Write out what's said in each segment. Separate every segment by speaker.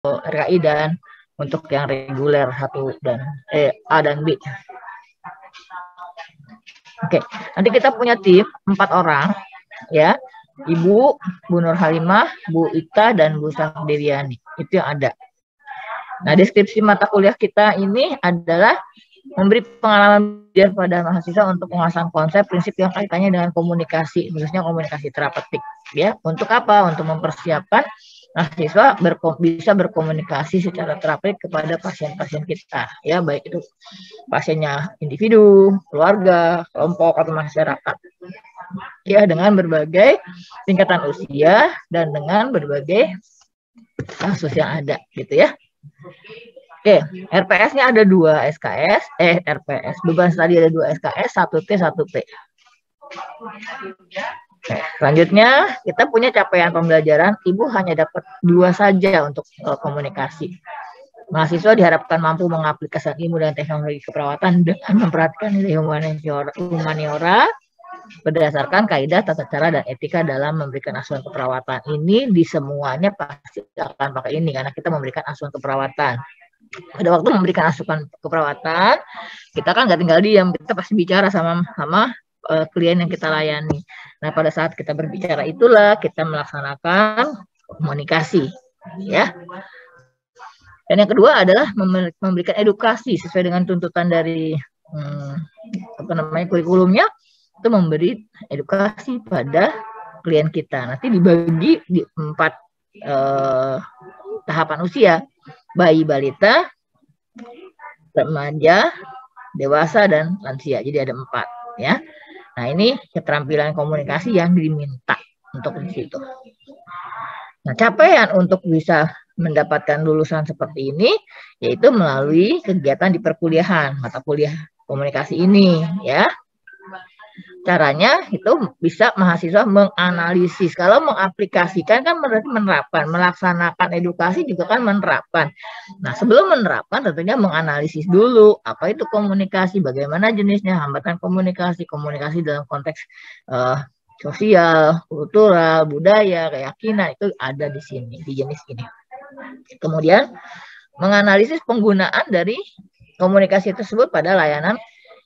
Speaker 1: RKI dan untuk yang reguler satu dan A dan B. Oke, nanti kita punya tim 4 orang ya. Ibu, Bu Nur Halimah, Bu Ita, dan Bu Safdiriani. Itu yang ada. Nah, deskripsi mata kuliah kita ini adalah memberi pengalaman belajar pada mahasiswa untuk penguasaan konsep prinsip yang kaitannya dengan komunikasi, khususnya komunikasi terapeutik. Ya, untuk apa? Untuk mempersiapkan mahasiswa bisa berkomunikasi secara terapeutik kepada pasien-pasien kita. Ya, baik itu pasiennya individu, keluarga, kelompok, atau masyarakat. Ya, dengan berbagai tingkatan usia dan dengan berbagai kasus yang ada, gitu ya. Oke, RPS-nya ada 2 SKS, RPS, beban studi ada 2 SKS, 1T, 1P. Oke, selanjutnya kita punya capaian pembelajaran, Ibu hanya dapat 2 saja untuk komunikasi. Mahasiswa diharapkan mampu mengaplikasikan ilmu dan teknologi keperawatan dengan memperhatikan nilai humaniora berdasarkan kaidah tata cara dan etika dalam memberikan asuhan keperawatan. Ini di semuanya pasti akan pakai ini karena kita memberikan asuhan keperawatan. Pada waktu memberikan asuhan keperawatan, kita kan nggak tinggal diam, kita pasti bicara sama klien yang kita layani. Nah, pada saat kita berbicara itulah kita melaksanakan komunikasi, ya. Dan yang kedua adalah memberikan edukasi sesuai dengan tuntutan dari kurikulumnya, itu memberi edukasi pada klien kita. Nanti dibagi di 4 tahapan usia, bayi, balita, remaja, dewasa, dan lansia. Jadi ada 4 ya. Nah, ini keterampilan komunikasi yang diminta untuk di situ. Nah, capaian untuk bisa mendapatkan lulusan seperti ini yaitu melalui kegiatan di perkuliahan, mata kuliah komunikasi ini ya. Caranya itu bisa mahasiswa menganalisis. Kalau mengaplikasikan kan berarti menerapkan, melaksanakan edukasi juga kan menerapkan. Nah, sebelum menerapkan tentunya menganalisis dulu apa itu komunikasi, bagaimana jenisnya, hambatan komunikasi, komunikasi dalam konteks sosial, kultural, budaya, keyakinan itu ada di sini, di jenis ini. Kemudian menganalisis penggunaan dari komunikasi tersebut pada layanan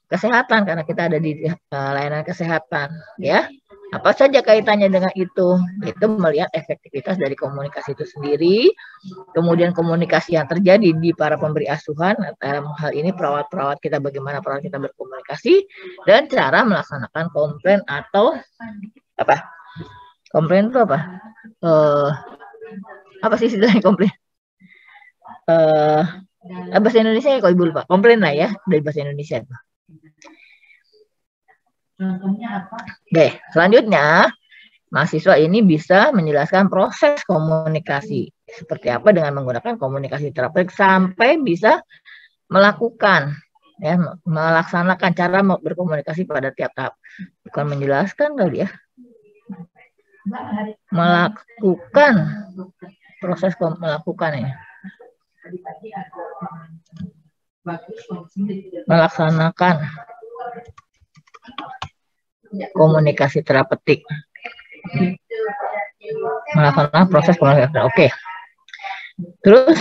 Speaker 1: kesehatan karena kita ada di layanan kesehatan ya. Apa saja kaitannya dengan itu melihat efektivitas dari komunikasi itu sendiri, kemudian komunikasi yang terjadi di para pemberi asuhan, dalam hal ini perawat-perawat kita, bagaimana perawat kita berkomunikasi, dan cara melaksanakan komplain atau apa? Komplain itu apa? Apa sih istilahnya komplain? Bahasa Indonesia ya, kok Ibu lupa. Komplain lah ya, dari bahasa Indonesia. Oke, selanjutnya mahasiswa ini bisa menjelaskan proses komunikasi seperti apa dengan menggunakan komunikasi terapeutik sampai bisa melakukan ya, melaksanakan cara berkomunikasi pada tiap tahap. Bukan menjelaskan kali ya. Melakukan proses melakukan ya. Melaksanakan komunikasi terapeutik. Melaksanakan proses komunikasi. Oke. Terus,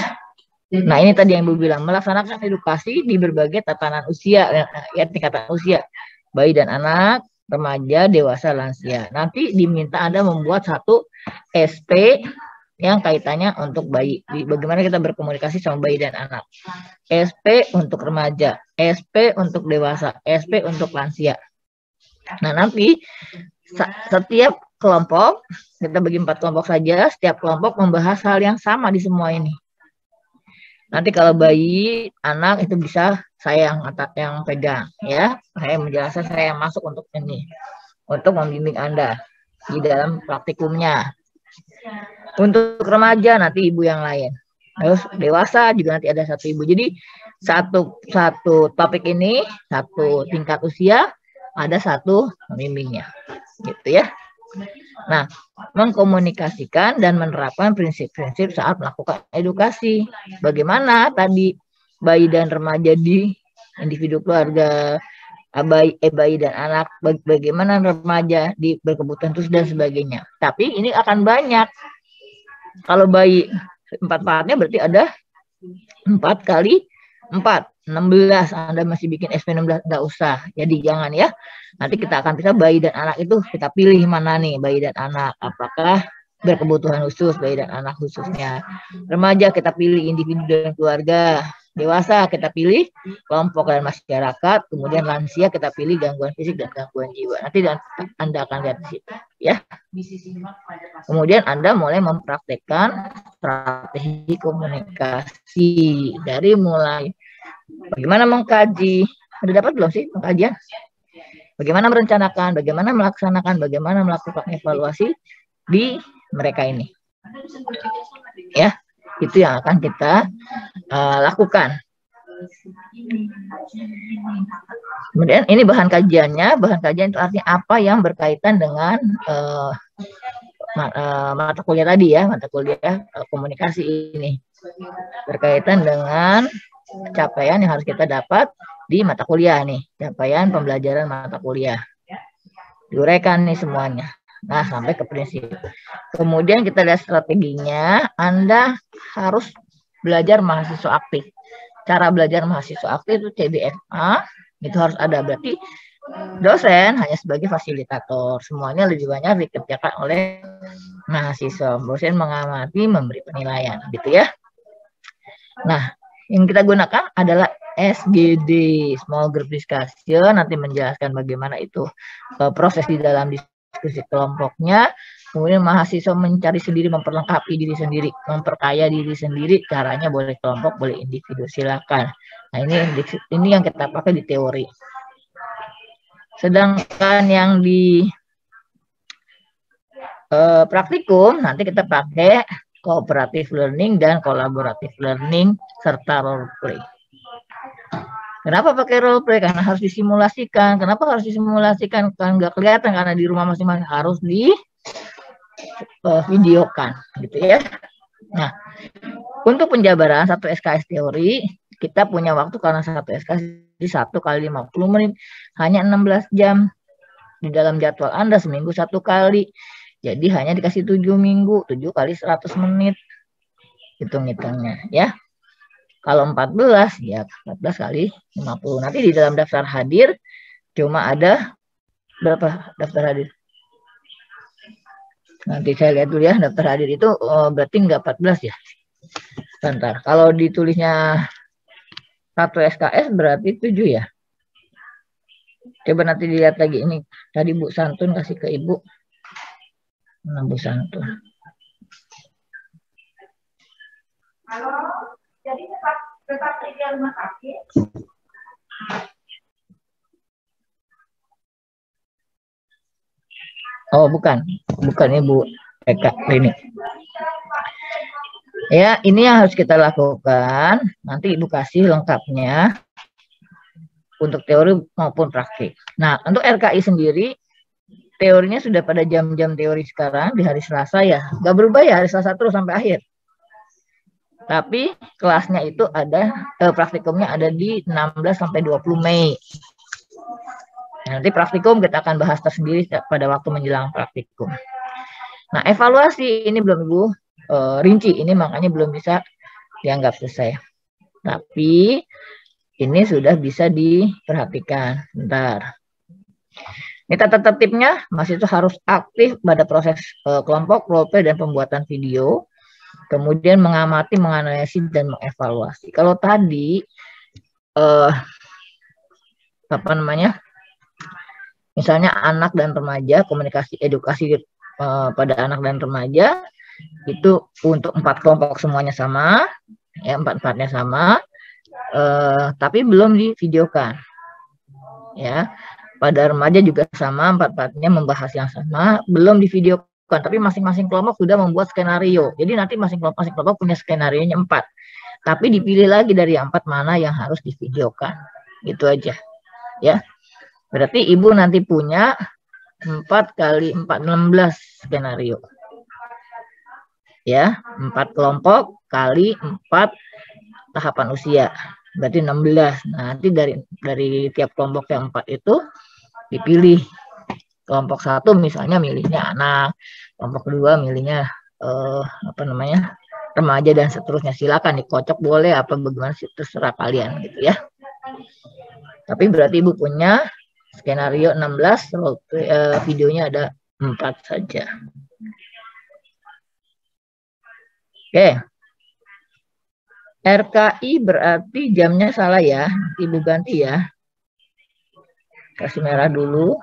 Speaker 1: nah ini tadi yang Ibu bilang, melaksanakan edukasi di berbagai tatanan usia, ya tingkatan usia, bayi dan anak, remaja, dewasa, lansia. Nanti diminta Anda membuat satu SP yang kaitannya untuk bayi. Bagaimana kita berkomunikasi sama bayi dan anak. SP untuk remaja, SP untuk dewasa, SP untuk lansia. Nah, nanti setiap kelompok, kita bagi 4 kelompok saja, setiap kelompok membahas hal yang sama di semua ini. Nanti kalau bayi, anak itu bisa saya yang pegang, ya. Saya menjelaskan, saya yang masuk untuk ini, untuk membimbing Anda di dalam praktikumnya. Untuk remaja nanti ibu yang lain. Terus dewasa juga nanti ada satu ibu. Jadi satu topik ini, satu tingkat usia, ada satu pembimbingnya, gitu ya. Nah, mengkomunikasikan dan menerapkan prinsip-prinsip saat melakukan edukasi. Bagaimana tadi bayi dan remaja di individu keluarga, bayi dan anak, bagaimana remaja di berkebutuhan khusus dan sebagainya. Tapi ini akan banyak. Kalau bayi Empat-empatnya berarti ada 4 kali 4, 16. Anda masih bikin SP16, nggak usah. Jadi jangan ya. Nanti kita akan bisa bayi dan anak itu kita pilih mana nih bayi dan anak. Apakah berkebutuhan khusus, bayi dan anak khususnya. Remaja kita pilih individu dan keluarga. Dewasa kita pilih kelompok dan masyarakat. Kemudian lansia kita pilih gangguan fisik dan gangguan jiwa. Nanti Anda akan lihat di situ ya. Kemudian Anda mulai mempraktekkan strategi komunikasi dari mulai bagaimana mengkaji. Ada dapat belum sih pengkajian? Bagaimana merencanakan, bagaimana melaksanakan, bagaimana melakukan evaluasi di mereka ini. Ya, itu yang akan kita lakukan. Kemudian ini bahan kajiannya. Bahan kajian itu artinya apa yang berkaitan dengan mata kuliah tadi ya, mata kuliah komunikasi ini. Berkaitan dengan capaian yang harus kita dapat di mata kuliah nih. Capaian pembelajaran mata kuliah. Diuraikan nih semuanya. Nah, sampai ke prinsip. Kemudian kita lihat strateginya. Anda harus belajar mahasiswa aktif. Cara belajar mahasiswa aktif itu CBFA. Itu harus ada. Berarti dosen hanya sebagai fasilitator. Semuanya lebih banyak dikerjakan oleh mahasiswa. Dosen mengamati, memberi penilaian. Gitu ya. Nah, yang kita gunakan adalah SGD, Small Group Discussion. Nanti menjelaskan bagaimana itu proses di dalam diskusi kelompoknya. Kemudian mahasiswa mencari sendiri, memperlengkapi diri sendiri, memperkaya diri sendiri. Caranya boleh kelompok, boleh individu, silakan. Nah, ini yang kita pakai di teori. Sedangkan yang di praktikum nanti kita pakai cooperative learning dan collaborative learning serta role play. Kenapa pakai role play? Karena harus disimulasikan. Kenapa harus disimulasikan? Kan nggak kelihatan karena di rumah masing-masing, harus di videokan, gitu ya. Nah, untuk penjabaran 1 SKS teori, kita punya waktu karena 1 SKS di 1 kali 50 menit, hanya 16 jam. Di dalam jadwal Anda seminggu 1 kali. Jadi hanya dikasih 7 minggu, 7 kali 100 menit. Hitung-hitungnya ya. Kalau 14, ya 14 kali 50. Nanti di dalam daftar hadir cuma ada berapa daftar hadir? Nanti saya lihat dulu ya, daftar hadir itu berarti enggak 14 ya. Sebentar, kalau ditulisnya 1 SKS berarti 7 ya. Coba nanti dilihat lagi ini. Tadi Bu Santun kasih ke Ibu. Nah, Bu Santun. Halo, jadi tetap tinggal rumah sakit. Oh, bukan Ibu Eka ini. Ya, ini yang harus kita lakukan. Nanti Ibu kasih lengkapnya untuk teori maupun praktik. Nah, untuk RKI sendiri, teorinya sudah pada jam-jam teori sekarang di hari Selasa ya. Nggak berubah ya, hari Selasa terus sampai akhir. Tapi kelasnya itu ada, praktikumnya ada di 16 sampai 20 Mei. Nanti praktikum kita akan bahas tersendiri pada waktu menjelang praktikum. Nah, evaluasi ini belum Ibu rinci, ini makanya belum bisa dianggap selesai. Tapi ini sudah bisa diperhatikan. Bentar. Ini tata tertibnya, mahasiswa harus aktif pada proses kelompok, role play, dan pembuatan video. Kemudian mengamati, menganalisis, dan mengevaluasi. Kalau tadi, misalnya anak dan remaja, komunikasi edukasi pada anak dan remaja, itu untuk 4 kelompok semuanya sama, ya 4-4-nya sama, tapi belum divideokan. Ya, pada remaja juga sama, 4-4-nya membahas yang sama, belum divideokan, tapi masing-masing kelompok sudah membuat skenario. Jadi nanti masing-masing kelompok punya skenario-nya 4. Tapi dipilih lagi dari yang 4 mana yang harus divideokan. Gitu aja. Ya. Berarti Ibu nanti punya 4 kali 4, 16 skenario. Ya, 4 kelompok kali 4 tahapan usia. Berarti 16. Nah, nanti dari tiap kelompok yang 4 itu dipilih. Kelompok 1 misalnya milihnya anak, kelompok 2 milihnya remaja dan seterusnya. Silakan dikocok boleh apa bagaimana terserah kalian gitu ya. Tapi berarti Ibu punya skenario 16, videonya ada 4 saja. Oke. RKI berarti jamnya salah ya. Ibu ganti ya. Kasih merah dulu.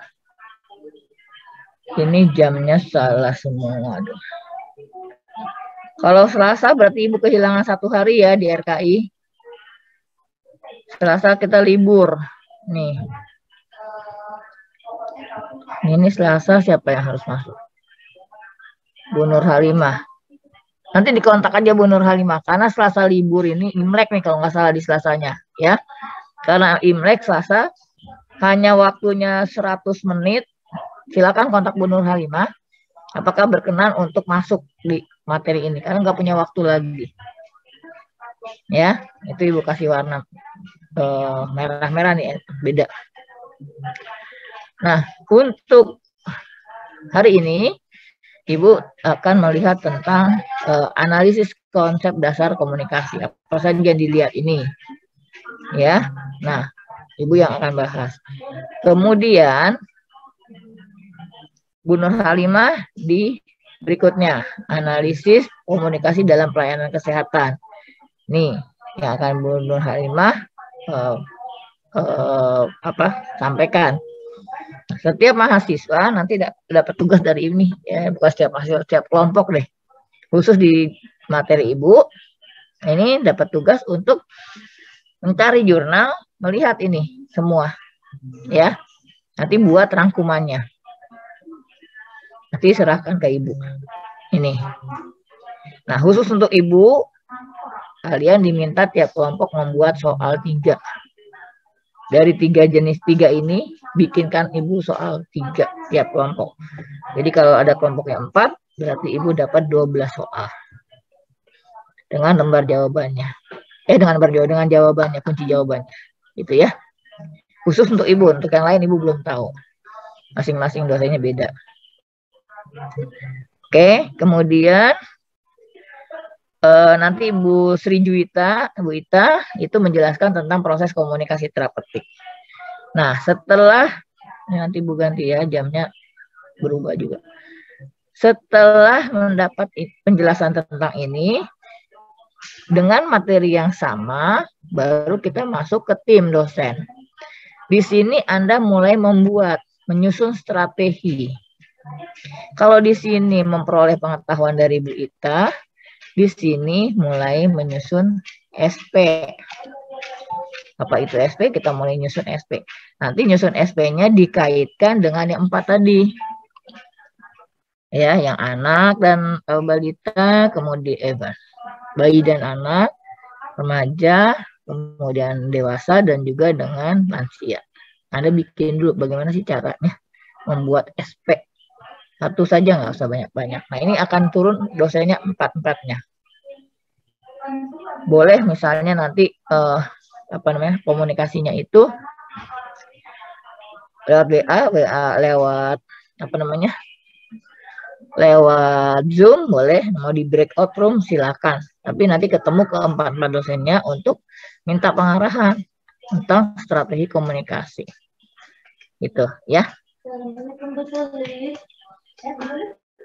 Speaker 1: Ini jamnya salah semua. Aduh. Kalau Selasa berarti Ibu kehilangan 1 hari ya di RKI. Selasa kita libur. Nih. Ini Selasa siapa yang harus masuk? Bu Nur Halimah. Nanti dikontak aja Bu Nur Halimah. Karena Selasa libur ini Imlek nih kalau nggak salah di Selasanya. Ya. Karena Imlek Selasa hanya waktunya 100 menit. Silakan kontak Bu Nur Halimah. Apakah berkenan untuk masuk di materi ini? Karena nggak punya waktu lagi. Ya, itu Ibu kasih warna merah-merah nih, beda. Nah, untuk hari ini Ibu akan melihat tentang analisis konsep dasar komunikasi. Apa saja yang dilihat ini. Ya. Nah, Ibu yang akan bahas. Kemudian Bu Nur Halimah di berikutnya, analisis komunikasi dalam pelayanan kesehatan. Nih, yang akan Bu Nur Halimah sampaikan. Setiap mahasiswa nanti dapat tugas dari ini, ya, bukan setiap mahasiswa, setiap kelompok deh. Khusus di materi Ibu, ini dapat tugas untuk mencari jurnal, melihat ini semua, ya. Nanti buat rangkumannya. Nanti serahkan ke Ibu. Ini. Nah, khusus untuk Ibu, kalian diminta tiap kelompok membuat soal 3. Dari 3 jenis 3 ini, bikinkan Ibu soal 3 tiap kelompok. Jadi kalau ada kelompok yang 4, berarti Ibu dapat 12 soal. Dengan lembar jawabannya. Dengan jawabannya, kunci jawabannya. Gitu ya. Khusus untuk Ibu, untuk yang lain Ibu belum tahu. Masing-masing dosennya beda. Oke, kemudian nanti Bu Sri Juwita, Bu Ita itu menjelaskan tentang proses komunikasi terapeutik. Nah, setelah nanti Bu ganti ya, jamnya berubah juga. Setelah mendapat penjelasan tentang ini, dengan materi yang sama, baru kita masuk ke tim dosen. Di sini Anda mulai menyusun strategi. Kalau di sini memperoleh pengetahuan dari Bu Ita, di sini mulai menyusun SP. Apa itu SP? Kita mulai nyusun SP. Nanti nyusun SP-nya dikaitkan dengan yang 4 tadi. Ya, yang anak dan balita, kemudian bayi dan anak, remaja, kemudian dewasa, dan juga dengan lansia. Anda bikin dulu bagaimana sih caranya membuat SP. 1 saja, nggak usah banyak-banyak. Nah, ini akan turun dosennya 4-4-nya. Boleh misalnya nanti komunikasinya itu lewat WA lewat lewat Zoom, boleh. Mau di breakout room silakan. Tapi nanti ketemu ke 4 dosennya untuk minta pengarahan tentang strategi komunikasi. Gitu ya.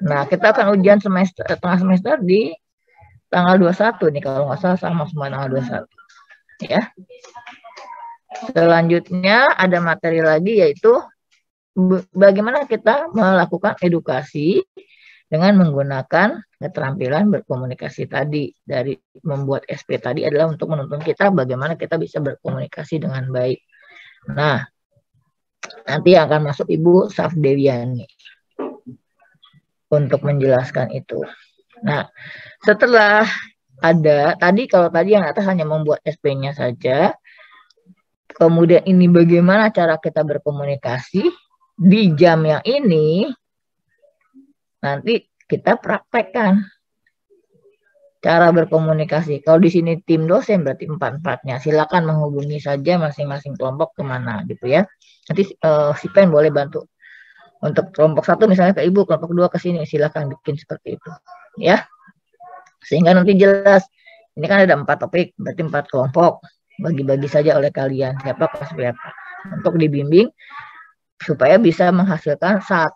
Speaker 1: Nah, kita akan ujian tengah semester di tanggal 21 nih, kalau nggak salah sama semua tanggal 21. Ya. Selanjutnya ada materi lagi, yaitu bagaimana kita melakukan edukasi dengan menggunakan keterampilan berkomunikasi tadi. Dari membuat SP tadi adalah untuk menuntun kita bagaimana kita bisa berkomunikasi dengan baik. Nah, nanti akan masuk Ibu Safdewiani untuk menjelaskan itu. Nah, setelah ada tadi, kalau tadi yang atas hanya membuat SP-nya saja, kemudian ini bagaimana cara kita berkomunikasi di jam yang ini, nanti kita praktekkan cara berkomunikasi. Kalau di sini tim dosen berarti 4-4-nya. Silakan menghubungi saja masing-masing kelompok kemana gitu ya. Nanti si Pen boleh bantu. Untuk kelompok 1 misalnya ke Ibu, kelompok 2 ke sini, silakan bikin seperti itu. Ya. Sehingga nanti jelas, ini kan ada 4 topik, berarti 4 kelompok. Bagi-bagi saja oleh kalian, siapa kelas berapa. Untuk dibimbing, supaya bisa menghasilkan 1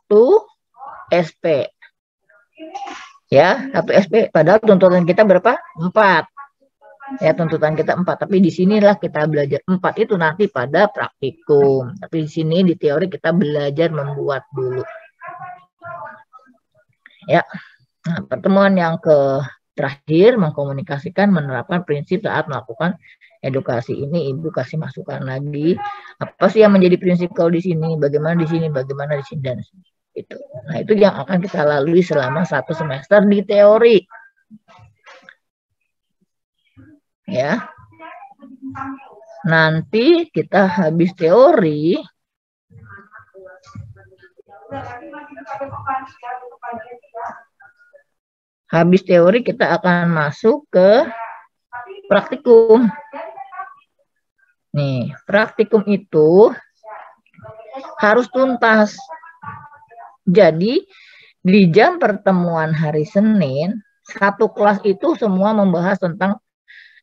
Speaker 1: SP. Ya, 1 SP. Padahal tuntutan kita berapa? 4. Ya, tuntutan kita 4. Tapi di sinilah kita belajar 4 itu nanti pada praktikum. Tapi di sini di teori kita belajar membuat dulu. Ya. Nah, pertemuan yang terakhir mengkomunikasikan menerapkan prinsip saat melakukan edukasi ini. Ibu kasih masukan lagi. Apa sih yang menjadi prinsip kalau di sini? Bagaimana di sini? Bagaimana di sini dan itu. Nah, itu yang akan kita lalui selama 1 semester di teori. Ya. Nanti kita habis teori, kita akan masuk ke praktikum. Nih, praktikum itu harus tuntas. Jadi, di jam pertemuan hari Senin, 1 kelas itu semua membahas tentang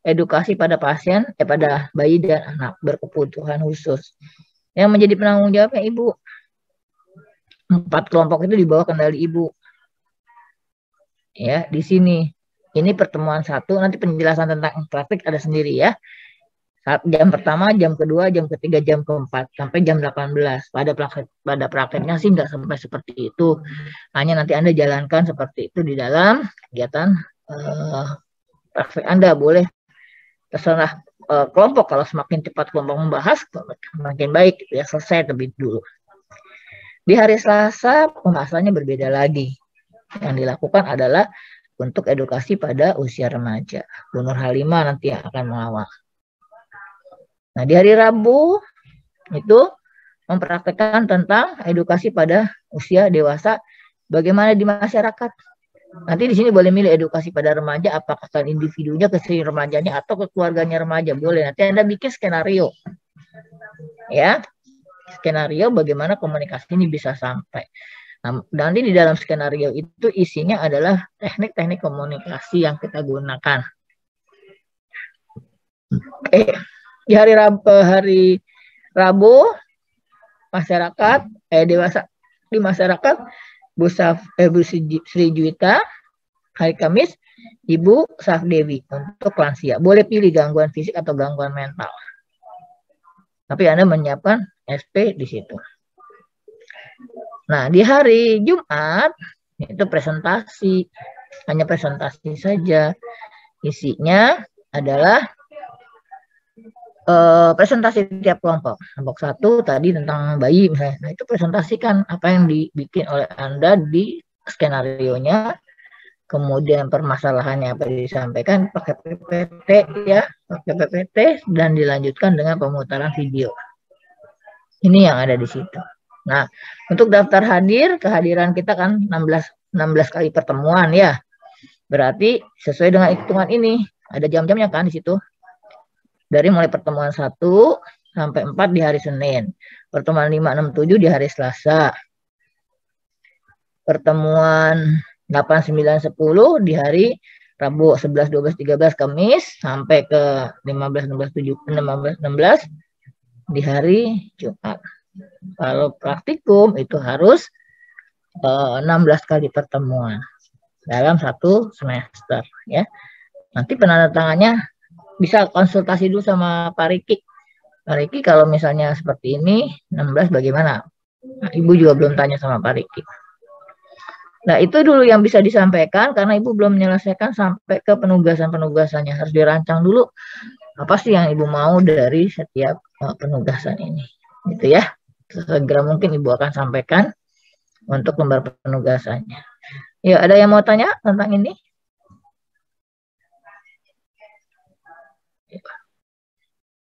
Speaker 1: edukasi pada pasien, pada bayi dan anak berkebutuhan khusus. Yang menjadi penanggung jawabnya Ibu. 4 kelompok itu di bawah kendali Ibu. Ya, di sini. Ini pertemuan 1, nanti penjelasan tentang praktik ada sendiri ya. Jam pertama, jam kedua, jam ketiga, jam keempat, sampai jam 18. Pada prakteknya sih nggak sampai seperti itu. Hanya nanti Anda jalankan seperti itu di dalam kegiatan praktek Anda. Boleh terserah kelompok, kalau semakin cepat kelompok membahas makin baik gitu ya, selesai lebih dulu. Di hari Selasa pembahasannya berbeda lagi. Yang dilakukan adalah untuk edukasi pada usia remaja. Bu Nur Halimah nanti yang akan mengawal. Nah, di hari Rabu itu mempraktekkan tentang edukasi pada usia dewasa, bagaimana di masyarakat. Nanti di sini boleh milih edukasi pada remaja, apakah ke individunya, ke si remajanya, atau ke keluarganya remaja. Boleh, nanti Anda bikin skenario. Ya, skenario bagaimana komunikasi ini bisa sampai. Nah, nanti di dalam skenario itu isinya adalah teknik-teknik komunikasi yang kita gunakan. Oke, di hari Rabu masyarakat, dewasa di masyarakat, Bu Sri Juwita. Hari Kamis, Ibu Safdewi untuk lansia. Boleh pilih gangguan fisik atau gangguan mental. Tapi Anda menyiapkan SP di situ. Nah, di hari Jumat, itu presentasi. Hanya presentasi saja. Isinya adalah presentasi tiap kelompok. Kelompok 1 tadi tentang bayi misalnya. Nah, itu presentasikan apa yang dibikin oleh Anda di skenario-nya. Kemudian permasalahannya apa disampaikan pakai PPT ya, pakai PPT dan dilanjutkan dengan pemutaran video. Ini yang ada di situ. Nah, untuk daftar hadir, kehadiran kita kan 16 kali pertemuan ya. Berarti sesuai dengan hitungan ini, ada jam-jamnya kan di situ. Dari mulai pertemuan 1 sampai 4 di hari Senin. Pertemuan 5, 6, 7 di hari Selasa. Pertemuan 8, 9, 10 di hari Rabu, 11, 12, 13 Kamis, sampai ke 15, 16, 17, 16 di hari Jumat. Kalau praktikum itu harus 16 kali pertemuan dalam 1 semester ya. Nanti penandatangannya bisa konsultasi dulu sama Pak Riki. Pak Riki kalau misalnya seperti ini 16 bagaimana? Nah, Ibu juga belum tanya sama Pak Riki. Nah, itu dulu yang bisa disampaikan karena Ibu belum menyelesaikan sampai ke penugasan-penugasannya. Harus dirancang dulu apa sih yang Ibu mau dari setiap penugasan ini. Gitu ya. Segera mungkin Ibu akan sampaikan untuk lembar penugasannya. Ya, ada yang mau tanya tentang ini?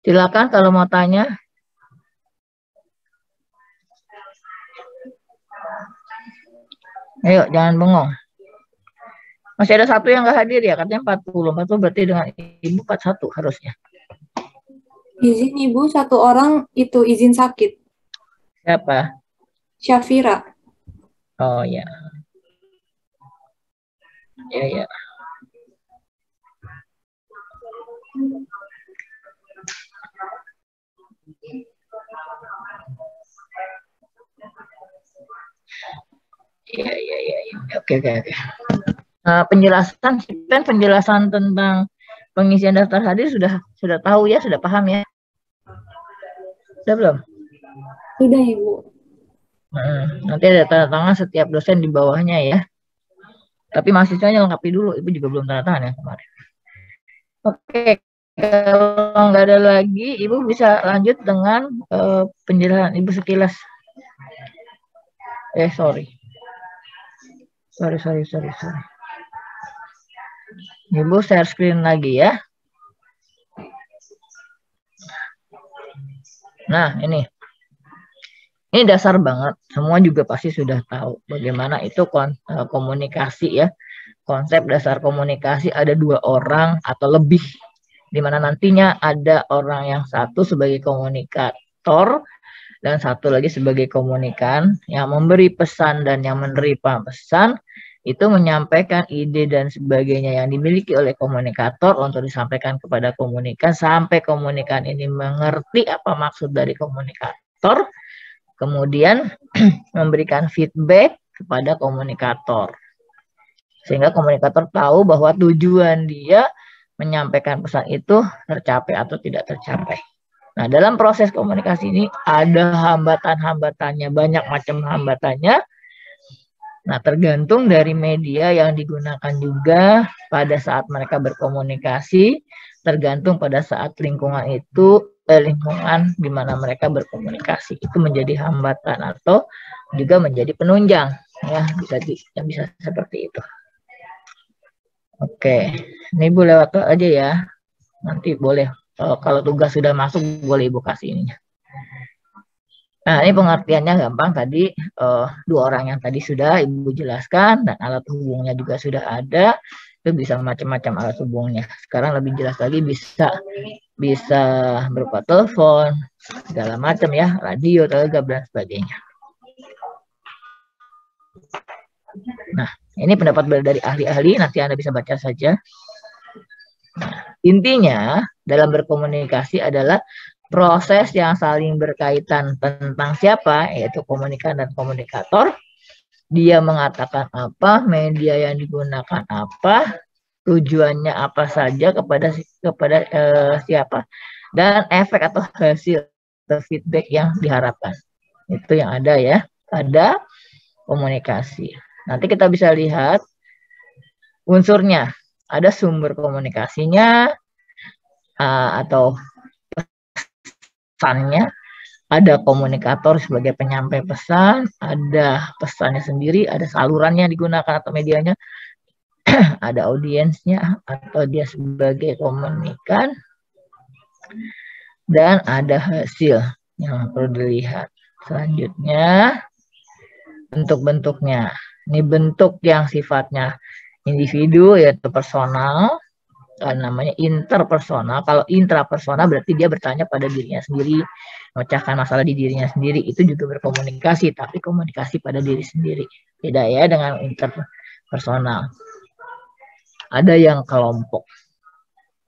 Speaker 1: Silakan kalau mau tanya. Ayo, jangan bengong. Masih ada 1 yang nggak hadir ya, katanya 40. 40 berarti dengan Ibu 41 harusnya.
Speaker 2: Izin Ibu, 1 orang itu izin sakit.
Speaker 1: Siapa?
Speaker 2: Syafira.
Speaker 1: Oh ya. Ya, ya. Iya. Oke. Penjelasan tentang pengisian daftar hadir sudah tahu ya, sudah paham ya? Sudah belum?
Speaker 2: Sudah, Ibu.
Speaker 1: Nanti ada tanda tangan setiap dosen di bawahnya ya. Tapi mahasiswanya lengkapi dulu, Ibu juga belum tanda tangan ya kemarin. Oke, kalau nggak ada lagi, Ibu bisa lanjut dengan penjelasan Ibu sekilas. Sorry. Ibu share screen lagi ya. Nah, ini dasar banget. Semua juga pasti sudah tahu bagaimana itu komunikasi ya. Konsep dasar komunikasi ada 2 orang atau lebih, di mana nantinya ada orang yang satu sebagai komunikator dan satu lagi sebagai komunikan yang memberi pesan dan yang menerima pesan. Itu menyampaikan ide dan sebagainya yang dimiliki oleh komunikator untuk disampaikan kepada komunikan sampai komunikan ini mengerti apa maksud dari komunikator, kemudian memberikan feedback kepada komunikator sehingga komunikator tahu bahwa tujuan dia menyampaikan pesan itu tercapai atau tidak tercapai. Nah, dalam proses komunikasi ini ada hambatan-hambatannya, banyak macam hambatannya. Nah, tergantung dari media yang digunakan juga pada saat mereka berkomunikasi, tergantung pada saat lingkungan itu, lingkungan di mana mereka berkomunikasi itu menjadi hambatan atau juga menjadi penunjang, ya bisa seperti itu. Oke, ini Ibu lewat aja ya. Nanti boleh kalau tugas sudah masuk boleh Ibu kasih ininya. Nah, ini pengertiannya gampang tadi, 2 orang yang tadi sudah Ibu jelaskan dan alat hubungnya juga sudah ada. Itu bisa macam-macam alat hubungnya. Sekarang lebih jelas lagi bisa berupa telepon, segala macam ya, radio, telegram dan sebagainya. Nah, ini pendapat dari ahli-ahli, nanti Anda bisa baca saja. Nah, intinya dalam berkomunikasi adalah proses yang saling berkaitan tentang siapa, yaitu komunikan dan komunikator. Dia mengatakan apa, media yang digunakan apa, tujuannya apa saja kepada siapa, dan efek atau hasil atau feedback yang diharapkan. Itu yang ada ya pada komunikasi. Nanti kita bisa lihat unsurnya. Ada sumber komunikasinya atau pesannya, ada komunikator sebagai penyampai pesan, ada pesannya sendiri, ada salurannya yang digunakan atau medianya, ada audiensnya atau dia sebagai komunikan, dan ada hasil yang perlu dilihat. Selanjutnya bentuk-bentuknya. Ini bentuk yang sifatnya individu yaitu personal, namanya interpersonal. Kalau intrapersonal berarti dia bertanya pada dirinya sendiri, memecahkan masalah di dirinya sendiri, itu juga berkomunikasi, tapi komunikasi pada diri sendiri. Beda ya dengan interpersonal. Ada yang kelompok.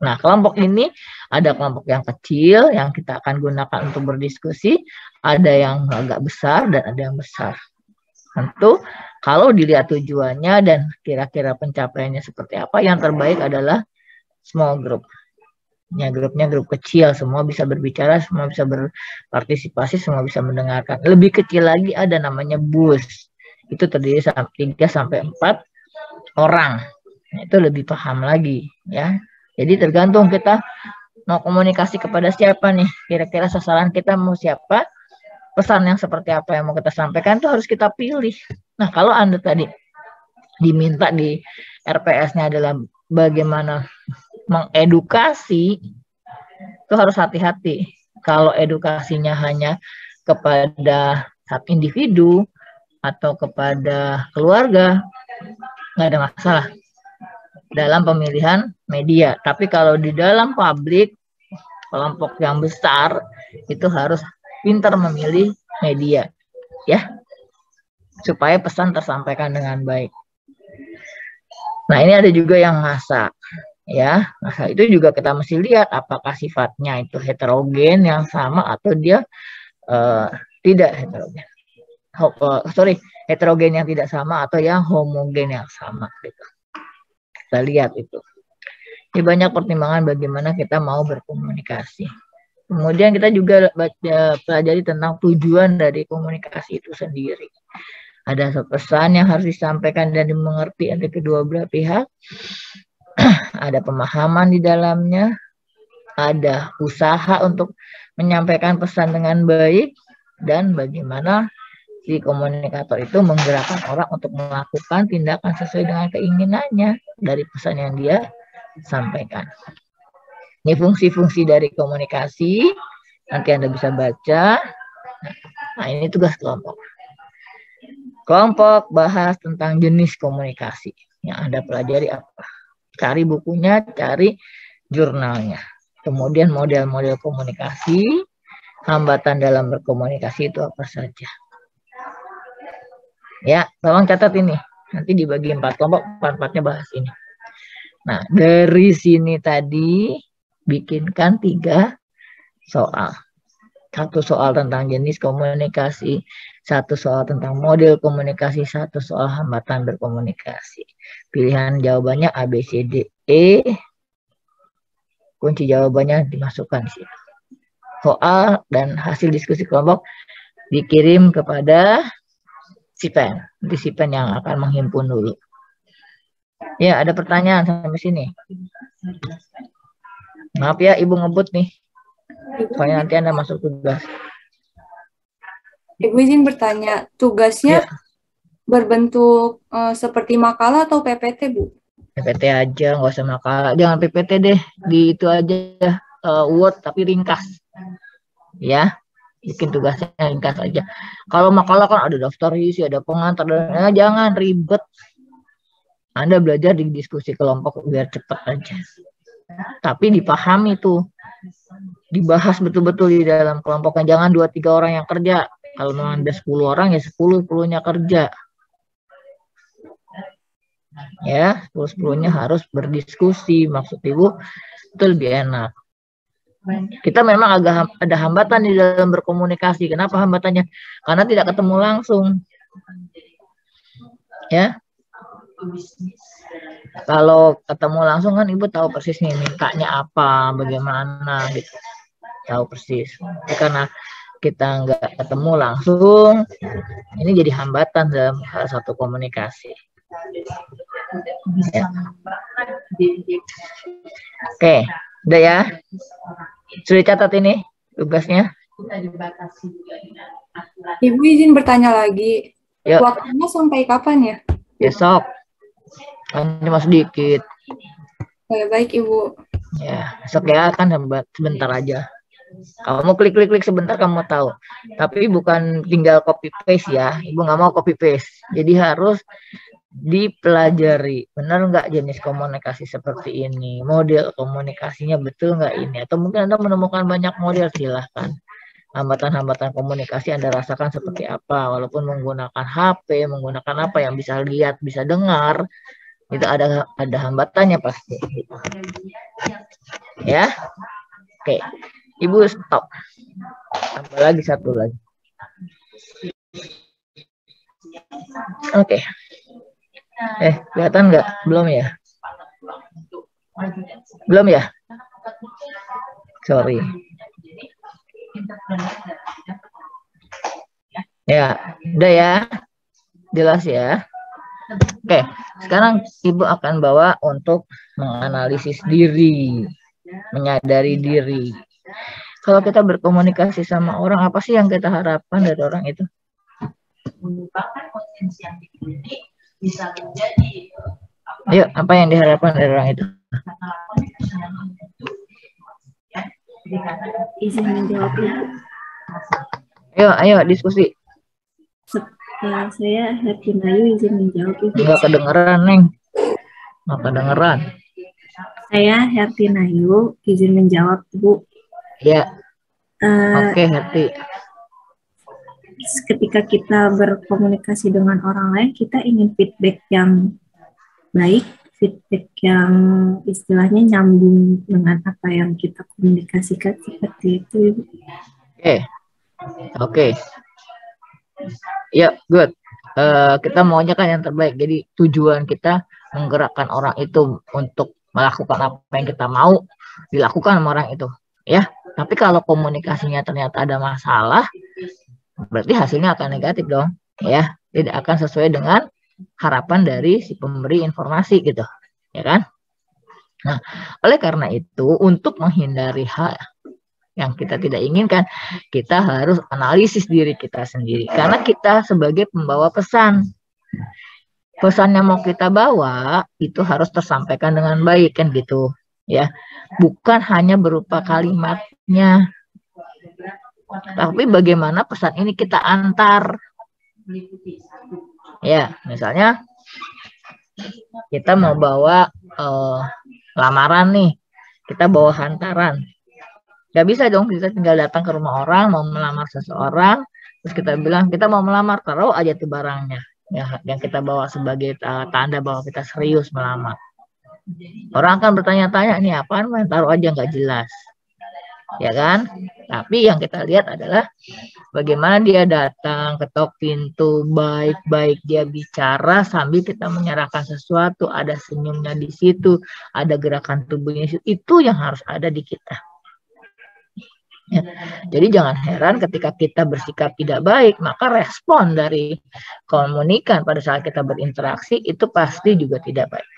Speaker 1: Nah, kelompok ini ada kelompok yang kecil yang kita akan gunakan untuk berdiskusi, ada yang agak besar dan ada yang besar. Tentu kalau dilihat tujuannya dan kira-kira pencapaiannya seperti apa, yang terbaik adalah small group. Ya, grupnya grup kecil, semua bisa berbicara, semua bisa berpartisipasi, semua bisa mendengarkan. Lebih kecil lagi ada namanya bus. Itu terdiri 3-4 orang. Itu lebih paham lagi ya. Jadi tergantung kita mau komunikasi kepada siapa nih. Kira-kira sasaran kita mau siapa, pesan yang seperti apa yang mau kita sampaikan itu harus kita pilih. Nah, kalau Anda tadi diminta di RPS-nya adalah bagaimana mengedukasi, itu harus hati-hati. Kalau edukasinya hanya kepada satu individu atau kepada keluarga, nggak ada masalah dalam pemilihan media. Tapi kalau di dalam publik, kelompok yang besar, itu harus pintar memilih media, ya, supaya pesan tersampaikan dengan baik. Nah, ini ada juga yang masak. Ya, nah itu juga kita mesti lihat apakah sifatnya itu heterogen yang sama atau dia tidak heterogen. Heterogen yang tidak sama atau yang homogen yang sama gitu. Kita lihat itu. Ini banyak pertimbangan bagaimana kita mau berkomunikasi. Kemudian kita juga pelajari tentang tujuan dari komunikasi itu sendiri. Ada pesan yang harus disampaikan dan dimengerti oleh kedua belah pihak. Ada pemahaman di dalamnya, ada usaha untuk menyampaikan pesan dengan baik, dan bagaimana si komunikator itu menggerakkan orang untuk melakukan tindakan sesuai dengan keinginannya dari pesan yang dia sampaikan. Ini fungsi-fungsi dari komunikasi, nanti Anda bisa baca. Nah, ini tugas kelompok. Kelompok bahas tentang jenis komunikasi yang Anda pelajari apa. Cari bukunya, cari jurnalnya. Kemudian model-model komunikasi, hambatan dalam berkomunikasi itu apa saja. Ya, tolong catat ini. Nanti dibagi 4 kelompok, 4-4-nya bahas ini. Nah, dari sini tadi bikinkan 3 soal. 1 soal tentang jenis komunikasi, 1 soal tentang model komunikasi, 1 soal hambatan berkomunikasi. Pilihan jawabannya A, B, C, D, E. Kunci jawabannya dimasukkan di situ. Soal dan hasil diskusi kelompok dikirim kepada Sipen. Nanti Sipen yang akan menghimpun dulu. Ya, ada pertanyaan sampai sini. Maaf ya, Ibu ngebut nih. Soalnya nanti Anda masuk tugas.
Speaker 2: Ibu izin bertanya, tugasnya berbentuk seperti makalah atau PPT, Bu?
Speaker 1: PPT aja, nggak usah makalah. Jangan PPT deh, di itu aja Word tapi ringkas. Ya, bikin tugasnya ringkas aja. Kalau makalah kan ada daftar isi, ada pengantar, jangan ribet. Anda belajar di diskusi kelompok biar cepat aja. Tapi dipahami tuh, dibahas betul-betul di dalam kelompoknya. Jangan 2-3 orang yang kerja. Kalau memang ada 10 orang ya 10-10-nya kerja. Ya, 10-10-nya harus berdiskusi. Maksud Ibu itu lebih enak. Kita memang agak ada hambatan di dalam berkomunikasi. Kenapa hambatannya? Karena tidak ketemu langsung. Ya. Kalau ketemu langsung kan Ibu tahu persis nih mintanya apa, bagaimana gitu. Tahu persis. Karena kita nggak ketemu langsung, ini jadi hambatan dalam salah satu komunikasi. Ya. Oke, udah ya. Sudah catat ini tugasnya?
Speaker 2: Ibu izin bertanya lagi.
Speaker 1: Yuk.
Speaker 2: Waktunya sampai kapan ya?
Speaker 1: Besok. Cuma sedikit.
Speaker 2: Baik, Ibu.
Speaker 1: Ya, besok ya kan sebentar aja. Kamu klik sebentar kamu tahu. Tapi bukan tinggal copy paste ya. Ibu nggak mau copy paste. Jadi harus dipelajari. Benar nggak jenis komunikasi seperti ini? Model komunikasinya betul nggak ini? Atau mungkin Anda menemukan banyak model, silahkan. Hambatan-hambatan komunikasi Anda rasakan seperti apa? Walaupun menggunakan HP, menggunakan apa yang bisa lihat, bisa dengar, itu ada hambatannya pasti. Ya, oke. Ibu stop. Tambah lagi 1 lagi. Oke. Kelihatan nggak? Belum ya? Belum ya? Sorry. Ya, udah ya. Jelas ya. Oke, sekarang Ibu akan bawa untuk menganalisis diri, menyadari diri. Kalau kita berkomunikasi sama orang, apa sih yang kita harapkan dari orang itu? Mengembangkan potensi yang dimiliki bisa menjadi. Ayo, apa yang diharapkan dari orang itu?
Speaker 3: Izin menjawab Ibu.
Speaker 1: Ayo diskusi.
Speaker 3: Saya Hertinayu izin menjawab Ibu.
Speaker 1: Enggak kedengeran, Neng. Enggak kedengeran.
Speaker 3: Saya Hertinayu izin menjawab Ibu.
Speaker 1: Ya. Oke, Herti.
Speaker 3: Ketika kita berkomunikasi dengan orang lain, kita ingin feedback yang baik, feedback yang istilahnya nyambung dengan apa yang kita komunikasikan seperti itu, Ibu.
Speaker 1: Oke. Ya, good. Kita maunya kan yang terbaik. Jadi tujuan kita menggerakkan orang itu untuk melakukan apa yang kita mau dilakukan sama orang itu, ya. Tapi kalau komunikasinya ternyata ada masalah, berarti hasilnya akan negatif dong, ya. Tidak akan sesuai dengan harapan dari si pemberi informasi gitu, ya kan? Nah, oleh karena itu untuk menghindari hal yang kita tidak inginkan, kita harus analisis diri kita sendiri. Karena kita sebagai pembawa pesan, pesan yang mau kita bawa itu harus tersampaikan dengan baik kan gitu, ya. Bukan hanya berupa kalimatnya, tapi bagaimana pesan ini kita antar. Ya, misalnya kita mau bawa lamaran nih, kita bawa hantaran. Gak bisa dong kita tinggal datang ke rumah orang mau melamar seseorang, terus kita bilang kita mau melamar, taruh aja tuh barangnya, ya, yang kita bawa sebagai tanda bahwa kita serius melamar. Orang akan bertanya-tanya, ini apaan, main taruh aja nggak jelas, ya kan? Tapi yang kita lihat adalah bagaimana dia datang, ketok pintu, baik-baik dia bicara sambil kita menyerahkan sesuatu, ada senyumnya di situ, ada gerakan tubuhnya di situ, itu yang harus ada di kita. Ya. Jadi jangan heran ketika kita bersikap tidak baik, maka respon dari komunikan pada saat kita berinteraksi itu pasti juga tidak baik.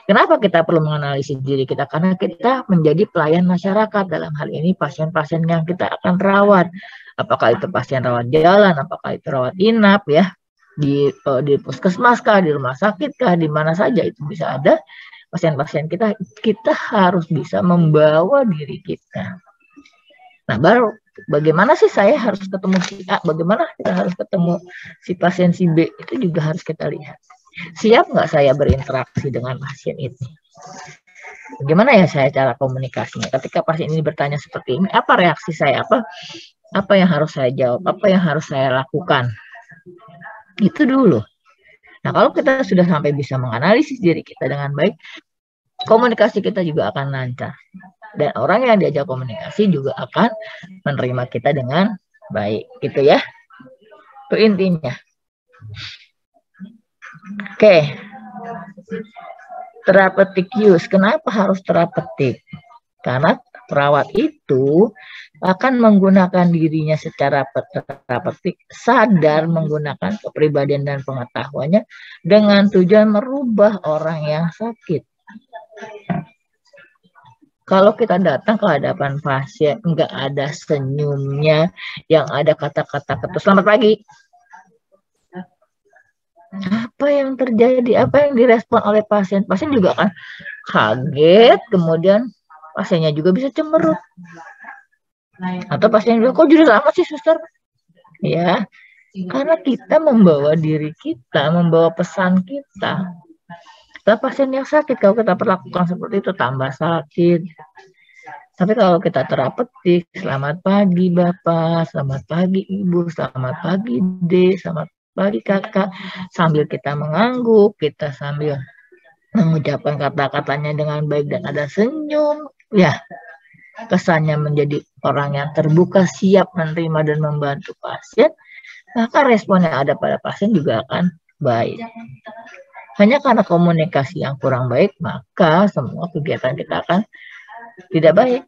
Speaker 1: Kenapa kita perlu menganalisis diri kita? Karena kita menjadi pelayan masyarakat, dalam hal ini pasien-pasien yang kita akan rawat. Apakah itu pasien rawat jalan, apakah itu rawat inap, ya, di puskesmas kah, di rumah sakit kah, di mana saja itu bisa ada pasien-pasien kita. Kita harus bisa membawa diri kita. Nah, baru bagaimana sih saya harus ketemu si A, bagaimana kita harus ketemu si pasien si B, itu juga harus kita lihat. Siap nggak saya berinteraksi dengan pasien itu? Bagaimana ya saya cara komunikasinya? Ketika pasien ini bertanya seperti ini, apa reaksi saya? Apa yang harus saya jawab? Apa yang harus saya lakukan? Itu dulu. Nah, kalau kita sudah sampai bisa menganalisis diri kita dengan baik, komunikasi kita juga akan lancar. Dan orang yang diajak komunikasi juga akan menerima kita dengan baik. Gitu ya. Itu intinya. Oke. Therapeutic use. Kenapa harus therapeutic? Karena perawat itu akan menggunakan dirinya secara therapeutic, sadar menggunakan kepribadian dan pengetahuannya dengan tujuan merubah orang yang sakit. Kalau kita datang ke hadapan pasien, nggak ada senyumnya, yang ada kata-kata ketus, selamat pagi. Apa yang terjadi? Apa yang direspon oleh pasien? Pasien juga akan kaget, kemudian pasiennya juga bisa cemberut. Atau pasien bilang, kok jujur amat sih suster? Ya, karena kita membawa diri kita, membawa pesan kita. Kita pasien yang sakit, kalau kita perlakukan seperti itu tambah sakit. Tapi kalau kita terapeutik, selamat pagi Bapak, selamat pagi Ibu, selamat pagi D, selamat pagi Kakak, sambil kita mengangguk, kita sambil mengucapkan kata-katanya dengan baik dan ada senyum, ya, kesannya menjadi orang yang terbuka, siap menerima dan membantu pasien, maka respon yang ada pada pasien juga akan baik. Hanya karena komunikasi yang kurang baik, maka semua kegiatan kita akan tidak baik.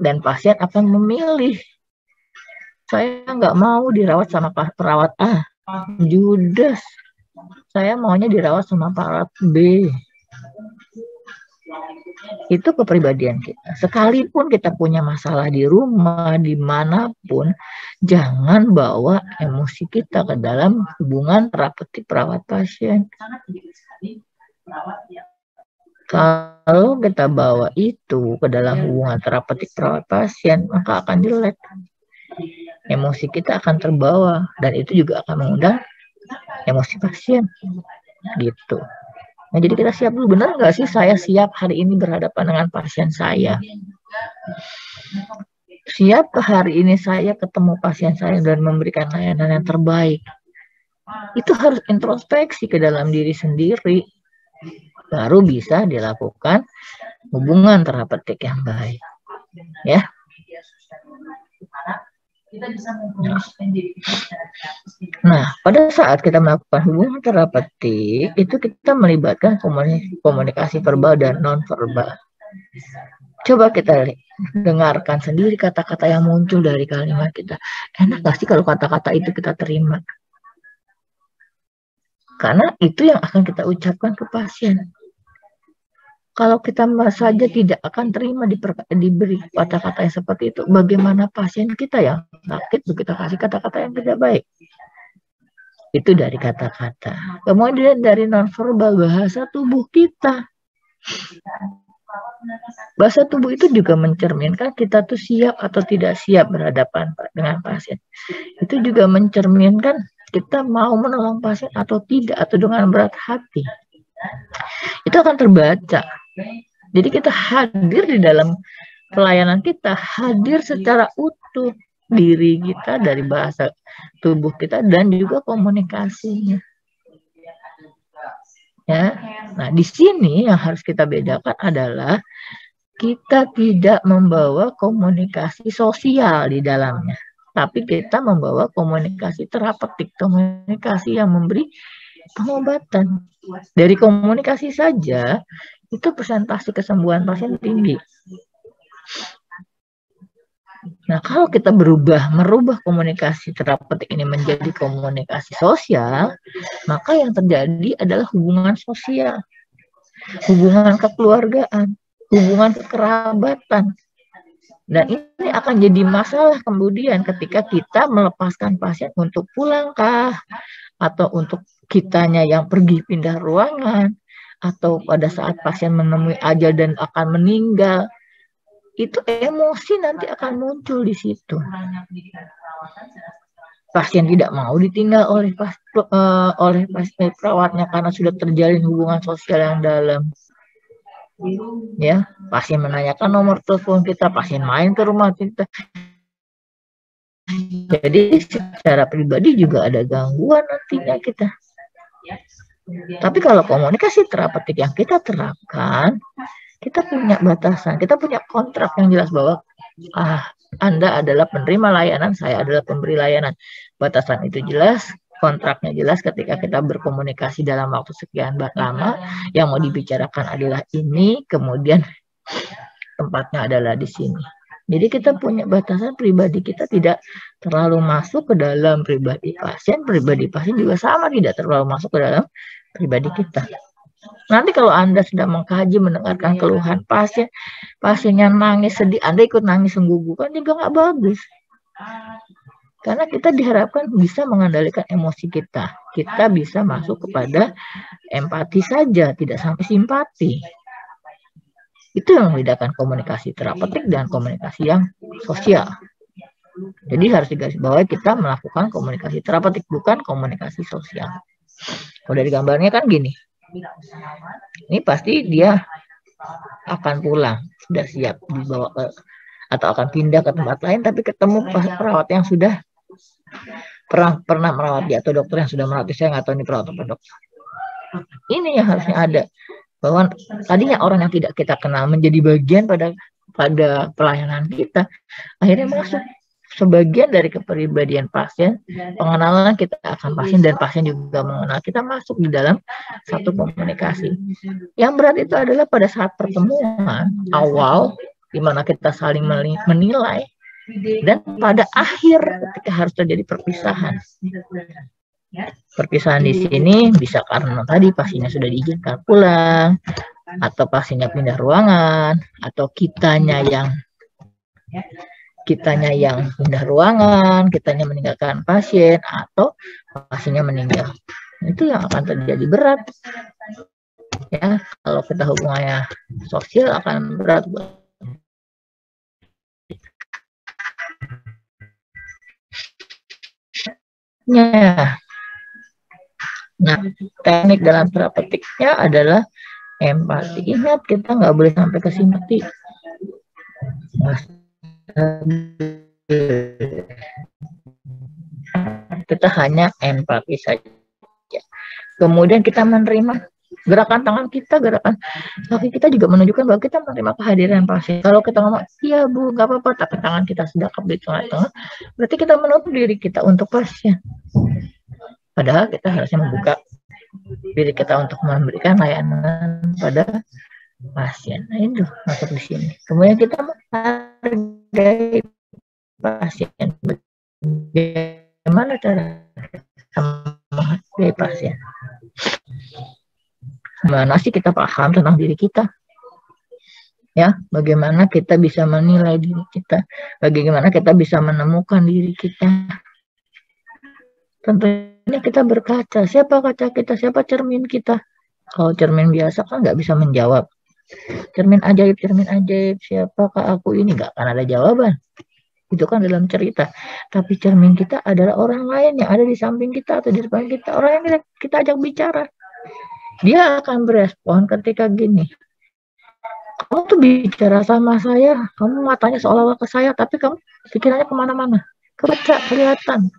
Speaker 1: Dan pasien akan memilih. Saya nggak mau dirawat sama perawat A, judes. Saya maunya dirawat sama perawat B. Itu kepribadian kita. Sekalipun kita punya masalah di rumah, dimanapun, jangan bawa emosi kita ke dalam hubungan terapeutik perawat pasien. Kalau kita bawa itu ke dalam hubungan terapeutik perawat pasien, maka akan jelek. Emosi kita akan terbawa, dan itu juga akan mengundang emosi pasien. Gitu. Nah, jadi kita siap dulu, benar nggak sih saya siap hari ini berhadapan dengan pasien saya? Siap hari ini saya ketemu pasien saya dan memberikan layanan yang terbaik? Itu harus introspeksi ke dalam diri sendiri. baru bisa dilakukan hubungan terapeutik yang baik. Ya. Nah, pada saat kita melakukan hubungan terapeutik, itu kita melibatkan komunikasi verbal dan non-verbal. Coba kita dengarkan sendiri kata-kata yang muncul dari kalimat kita. Enak gak sih kalau kata-kata itu kita terima? Karena itu yang akan kita ucapkan ke pasien. Kalau kita saja tidak akan terima diberi kata-kata yang seperti itu, bagaimana pasien kita yang sakit kita kasih kata-kata yang tidak baik? Itu dari kata-kata. Kemudian dari nonverbal, bahasa tubuh kita. Bahasa tubuh itu juga mencerminkan kita tuh siap atau tidak siap berhadapan dengan pasien. Itu juga mencerminkan kita mau menolong pasien atau tidak, atau dengan berat hati. Itu akan terbaca. Jadi kita hadir di dalam pelayanan kita, hadir secara utuh diri kita dari bahasa tubuh kita dan juga komunikasinya. Ya. Nah, di sini yang harus kita bedakan adalah kita tidak membawa komunikasi sosial di dalamnya, tapi kita membawa komunikasi terapeutik, komunikasi yang memberi pengobatan. Dari komunikasi saja itu persentase kesembuhan pasien tinggi. Nah, kalau kita merubah komunikasi terapeutik ini menjadi komunikasi sosial, maka yang terjadi adalah hubungan sosial, hubungan kekeluargaan, hubungan kekerabatan. Dan ini akan jadi masalah kemudian ketika kita melepaskan pasien untuk pulangkah, atau untuk kitanya yang pergi pindah ruangan, atau pada saat pasien menemui ajal dan akan meninggal. Itu emosi nanti akan muncul di situ. Pasien tidak mau ditinggal oleh perawatnya karena sudah terjalin hubungan sosial yang dalam. Ya, pasien menanyakan nomor telepon kita, pasien main ke rumah kita. Jadi secara pribadi juga ada gangguan nantinya kita. Tapi kalau komunikasi terapeutik yang kita terapkan, kita punya batasan, kita punya kontrak yang jelas bahwa Anda adalah penerima layanan, saya adalah pemberi layanan. Batasan itu jelas, kontraknya jelas ketika kita berkomunikasi dalam waktu sekian lama, yang mau dibicarakan adalah ini, kemudian tempatnya adalah di sini. Jadi kita punya batasan, pribadi kita tidak terlalu masuk ke dalam pribadi pasien juga sama tidak terlalu masuk ke dalam pribadi kita. Nanti kalau Anda sudah mengkaji, mendengarkan keluhan pasien, pasiennya nangis, sedih, Anda ikut nangis senggugukan juga nggak bagus. Karena kita diharapkan bisa mengendalikan emosi kita. Kita bisa masuk kepada empati saja, tidak sampai simpati. Itu yang membedakan komunikasi terapeutik dan komunikasi yang sosial. Jadi harus digarisbawahi kita melakukan komunikasi terapeutik, bukan komunikasi sosial. Kalau dari gambarnya kan gini. Ini pasti dia akan pulang, sudah siap dibawa atau akan pindah ke tempat lain, tapi ketemu perawat yang sudah pernah merawat dia, atau dokter yang sudah merawat dia. Saya nggak tahu ini perawat apa dokter. Ini yang harusnya ada, bahwa tadinya orang yang tidak kita kenal menjadi bagian pada pelayanan kita, akhirnya masuk sebagian dari kepribadian pasien, pengenalan kita akan pasien dan pasien juga mengenal kita, masuk di dalam satu komunikasi. Yang berat itu adalah pada saat pertemuan awal, di mana kita saling menilai, dan pada akhir ketika harus terjadi perpisahan. Perpisahan di sini bisa karena tadi pasiennya sudah diizinkan pulang, atau pasiennya pindah ruangan, atau kitanya yang pindah ruangan, kitanya meninggalkan pasien, atau pasiennya meninggal. Itu yang akan terjadi berat. Ya, kalau kita hubungannya sosial akan berat. Ya. Nah, teknik dalam terapeutiknya adalah empati. Ingat, kita nggak boleh sampai ke simpati. Kita hanya empati saja. Kemudian kita menerima Gerakan tangan kita, gerakan kaki kita juga menunjukkan bahwa kita menerima kehadiran pasien. Kalau kita ngomong, iya Bu, nggak apa-apa, tapi tangan kita sedekap di tengah-tengah, berarti kita menutup diri kita untuk pasien. Padahal kita harusnya membuka diri kita untuk memberikan layanan pada pasien. Nah itu masuk di sini. Kemudian kita menghargai pasien. Bagaimana cara menghargai pasien? Gimana sih kita paham tentang diri kita? Ya, bagaimana kita bisa menilai diri kita? Bagaimana kita bisa menemukan diri kita? Tentunya kita berkaca. Siapa kaca kita? Siapa cermin kita? Kalau cermin biasa kan nggak bisa menjawab. Cermin ajaib, siapakah aku ini? Nggak akan ada jawaban. Itu kan dalam cerita. Tapi cermin kita adalah orang lain yang ada di samping kita atau di depan kita. Orang yang kita ajak bicara. Dia akan berespon ketika gini. Kamu tuh bicara sama saya, kamu matanya seolah-olah ke saya, tapi kamu pikirannya kemana-mana. Kebaca, kelihatan.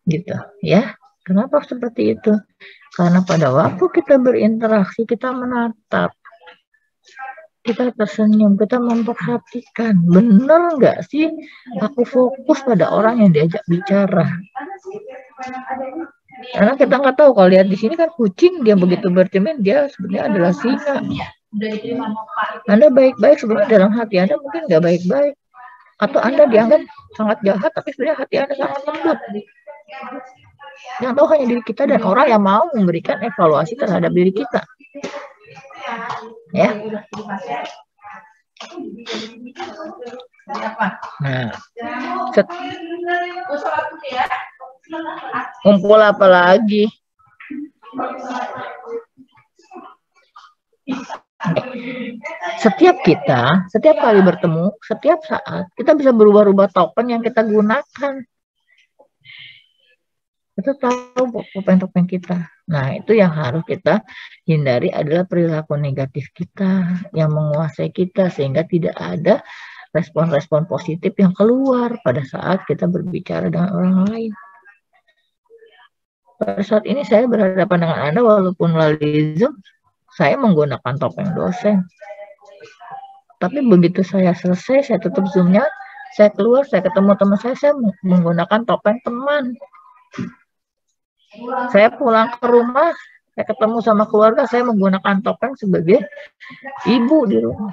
Speaker 1: Gitu, ya. Kenapa seperti itu? Karena pada waktu kita berinteraksi, kita menatap. Kita tersenyum, kita memperhatikan. Bener nggak sih aku fokus pada orang yang diajak bicara? Karena kita nggak tahu, kalau lihat di sini kan kucing, dia begitu bercermin, dia sebenarnya adalah singa. Anda baik-baik sebenarnya dalam hati Anda mungkin nggak baik-baik. Atau Anda dianggap sangat jahat, tapi sebenarnya hati Anda sangat lembut. Yang tahu hanya diri kita dan orang yang mau memberikan evaluasi terhadap diri kita. Ya. Nah, kumpul apa lagi? Setiap kali bertemu, setiap saat, kita bisa berubah-ubah token yang kita gunakan. Kita tahu topeng-topeng kita. Nah, itu yang harus kita hindari adalah perilaku negatif kita yang menguasai kita, sehingga tidak ada respon-respon positif yang keluar pada saat kita berbicara dengan orang lain. Pada saat ini saya berhadapan dengan Anda walaupun melalui Zoom, saya menggunakan topeng dosen. Tapi begitu saya selesai, saya tutup Zoom-nya, saya keluar, saya ketemu teman saya menggunakan topeng teman. Saya pulang ke rumah, saya ketemu sama keluarga, saya menggunakan topeng sebagai ibu di rumah.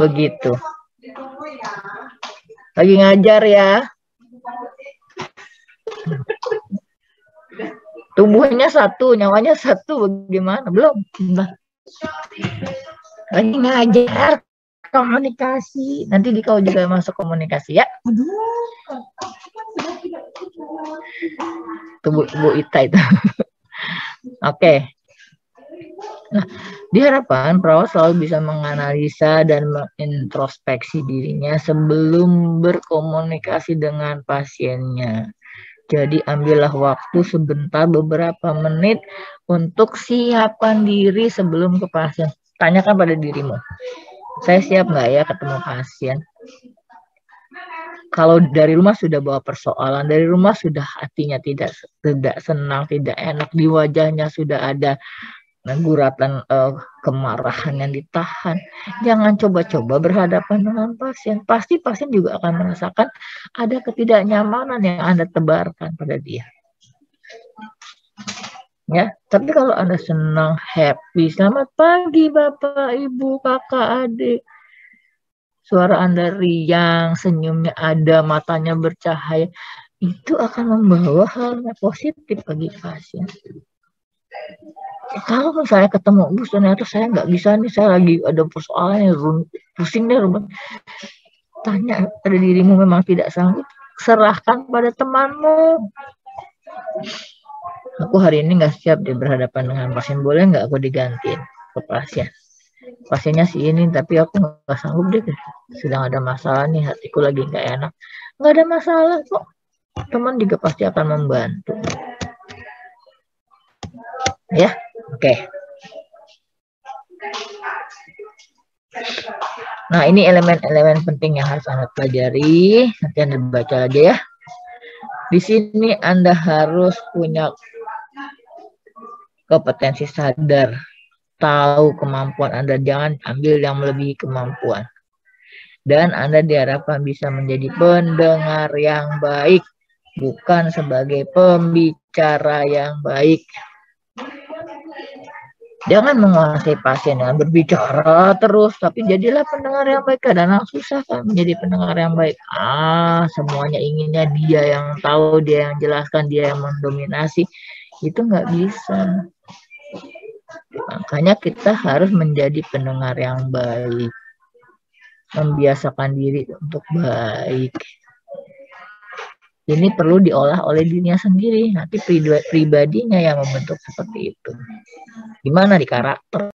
Speaker 1: Begitu. Lagi ngajar ya. Tubuhnya satu, nyawanya satu, bagaimana? Belum. Lagi ngajar komunikasi. Nanti kau juga masuk komunikasi ya. Bu Ita itu. Oke. Nah, diharapkan perawat selalu bisa menganalisa dan mengintrospeksi dirinya sebelum berkomunikasi dengan pasiennya. Jadi ambillah waktu sebentar, beberapa menit untuk siapkan diri sebelum ke pasien. Tanyakan pada dirimu, saya siap nggak ya ketemu pasien? Kalau dari rumah sudah bawa persoalan, dari rumah sudah hatinya tidak senang, tidak enak, di wajahnya sudah ada guratan kemarahan yang ditahan. Jangan coba-coba berhadapan dengan pasien. Pasti pasien juga akan merasakan ada ketidaknyamanan yang Anda tebarkan pada dia. Ya, tapi kalau Anda senang, happy, selamat pagi Bapak, Ibu, Kakak, Adik. Suara Anda riang, senyumnya ada, matanya bercahaya. Itu akan membawa hal yang positif bagi pasien. Kalau saya ketemu, Bu, ternyata saya nggak bisa nih, saya lagi ada persoalan, pusing deh, tanya pada dirimu, memang tidak sanggup, serahkan pada temanmu. Aku hari ini nggak siap deh berhadapan dengan pasien, boleh nggak aku digantiin ke pasien? Pasiennya si ini, tapi aku nggak sanggup deh, sedang ada masalah nih, hatiku lagi nggak enak. Nggak ada masalah kok, teman juga pasti akan membantu. Ya, oke. Nah, ini elemen-elemen penting yang harus Anda pelajari. Nanti Anda baca aja ya. Di sini Anda harus punya kompetensi sadar, tahu kemampuan Anda, jangan ambil yang melebihi kemampuan. Dan Anda diharapkan bisa menjadi pendengar yang baik, bukan sebagai pembicara yang baik. Jangan menguasai pasien dengan berbicara terus, tapi jadilah pendengar yang baik. Kadang susah kan menjadi pendengar yang baik. Semuanya inginnya dia yang tahu, dia yang jelaskan, dia yang mendominasi. Itu nggak bisa. Makanya kita harus menjadi pendengar yang baik. Membiasakan diri untuk baik. Ini perlu diolah oleh dirinya sendiri. Nanti pribadinya yang membentuk seperti itu. Gimana di karakter?